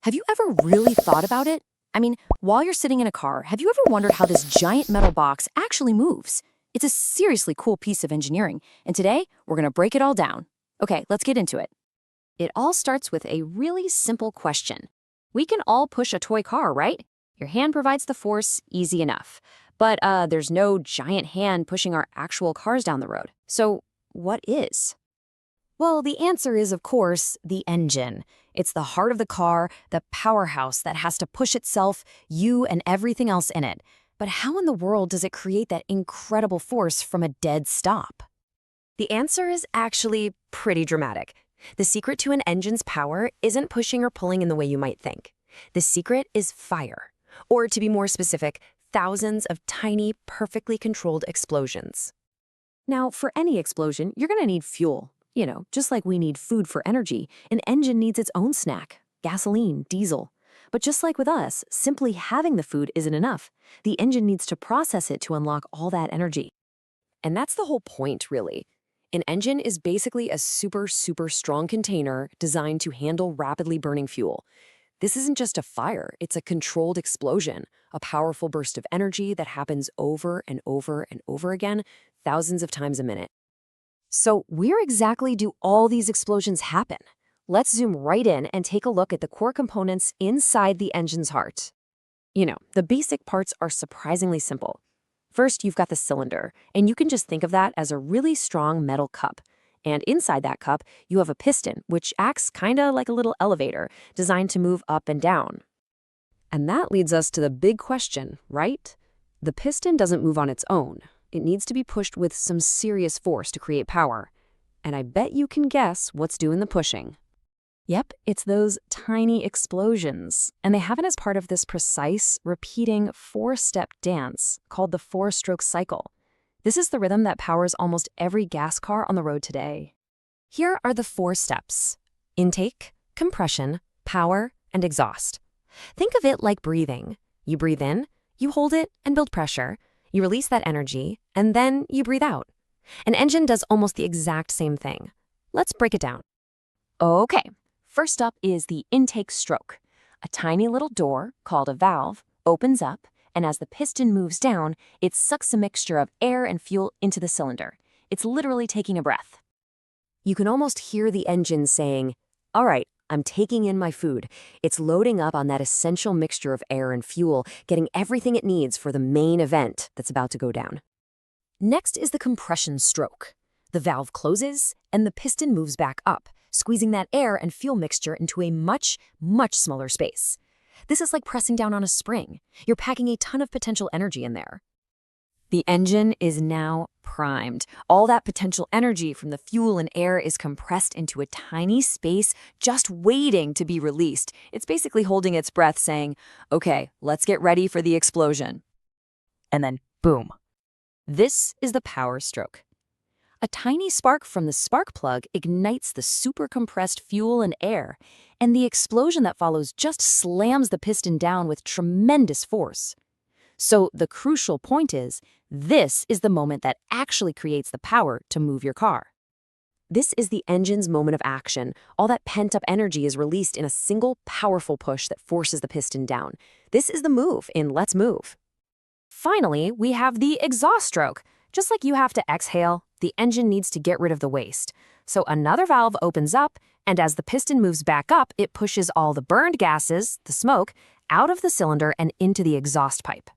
Have you ever really thought about it? I mean, while you're sitting in a car, have you ever wondered how this giant metal box actually moves? It's a seriously cool piece of engineering, and today we're going to break it all down. Okay, let's get into it. It all starts with a really simple question. We can all push a toy car, right? Your hand provides the force, easy enough. But there's no giant hand pushing our actual cars down the road. So what is? Well, the answer is, of course, the engine. It's the heart of the car, the powerhouse that has to push itself, you, and everything else in it. But how in the world does it create that incredible force from a dead stop? The answer is actually pretty dramatic. The secret to an engine's power isn't pushing or pulling in the way you might think. The secret is fire. Or to be more specific, thousands of tiny, perfectly controlled explosions. Now, for any explosion, you're going to need fuel. Just like we need food for energy, an engine needs its own snack, gasoline, diesel. But just like with us, simply having the food isn't enough. The engine needs to process it to unlock all that energy. And that's the whole point, really. An engine is basically a super strong container designed to handle rapidly burning fuel. This isn't just a fire, it's a controlled explosion, a powerful burst of energy that happens over and over and over again, thousands of times a minute. So where exactly do all these explosions happen? Let's zoom right in and take a look at the core components inside the engine's heart. The basic parts are surprisingly simple. First, you've got the cylinder, and you can just think of that as a really strong metal cup. And inside that cup, you have a piston, which acts kinda like a little elevator, designed to move up and down. And that leads us to the big question, right? The piston doesn't move on its own. It needs to be pushed with some serious force to create power. And I bet you can guess what's doing the pushing. Yep, it's those tiny explosions. And they happen as part of this precise, repeating four-step dance called the four-stroke cycle. This is the rhythm that powers almost every gas car on the road today. Here are the 4 steps: intake, compression, power, and exhaust. Think of it like breathing. You breathe in, you hold it and build pressure. You release that energy, and then you breathe out. An engine does almost the exact same thing. Let's break it down. Okay, first up is the intake stroke. A tiny little door, called a valve, opens up, and as the piston moves down, it sucks a mixture of air and fuel into the cylinder. It's literally taking a breath. You can almost hear the engine saying, "All right, I'm taking in my food." It's loading up on that essential mixture of air and fuel, getting everything it needs for the main event that's about to go down. Next is the compression stroke. The valve closes, and the piston moves back up, squeezing that air and fuel mixture into a much smaller space. This is like pressing down on a spring. You're packing a ton of potential energy in there. The engine is now primed. All that potential energy from the fuel and air is compressed into a tiny space just waiting to be released. It's basically holding its breath saying, "Okay, let's get ready for the explosion." And then, boom. This is the power stroke. A tiny spark from the spark plug ignites the super compressed fuel and air, and the explosion that follows just slams the piston down with tremendous force. So the crucial point is, this is the moment that actually creates the power to move your car. This is the engine's moment of action. All that pent-up energy is released in a single powerful push that forces the piston down. This is the move in Let's Move. Finally, we have the exhaust stroke. Just like you have to exhale, the engine needs to get rid of the waste. So another valve opens up, and as the piston moves back up, it pushes all the burned gases, the smoke, out of the cylinder and into the exhaust pipe.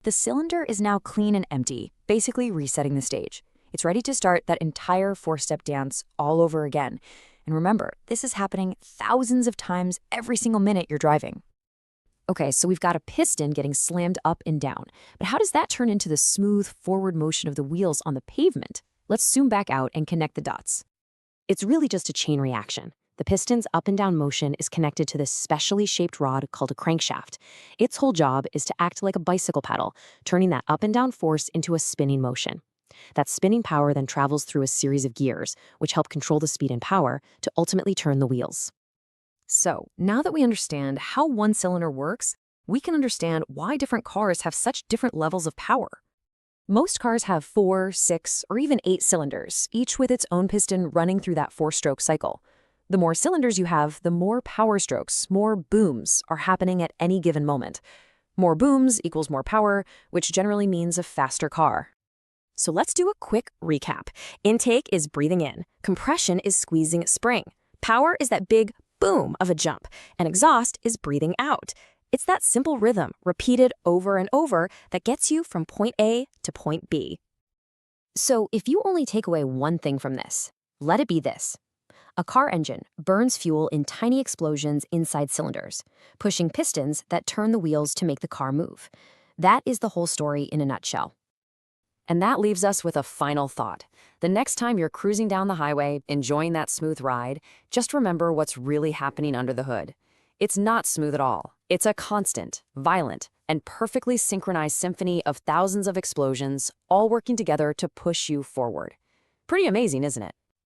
The cylinder is now clean and empty, basically resetting the stage. It's ready to start that entire 4-step dance all over again. And remember, this is happening thousands of times every single minute you're driving. Okay, so we've got a piston getting slammed up and down. But how does that turn into the smooth forward motion of the wheels on the pavement? Let's zoom back out and connect the dots. It's really just a chain reaction. The piston's up and down motion is connected to this specially shaped rod called a crankshaft. Its whole job is to act like a bicycle pedal, turning that up and down force into a spinning motion. That spinning power then travels through a series of gears, which help control the speed and power to ultimately turn the wheels. So, now that we understand how one cylinder works, we can understand why different cars have such different levels of power. Most cars have 4, 6, or even 8 cylinders, each with its own piston running through that 4-stroke cycle. The more cylinders you have, the more power strokes, more booms are happening at any given moment. More booms equals more power, which generally means a faster car. So let's do a quick recap. Intake is breathing in. Compression is squeezing spring. Power is that big boom of a jump. And exhaust is breathing out. It's that simple rhythm, repeated over and over, that gets you from point A to point B. So if you only take away one thing from this, let it be this. A car engine burns fuel in tiny explosions inside cylinders, pushing pistons that turn the wheels to make the car move. That is the whole story in a nutshell. And that leaves us with a final thought. The next time you're cruising down the highway, enjoying that smooth ride, just remember what's really happening under the hood. It's not smooth at all. It's a constant, violent, and perfectly synchronized symphony of thousands of explosions, all working together to push you forward. Pretty amazing, isn't it?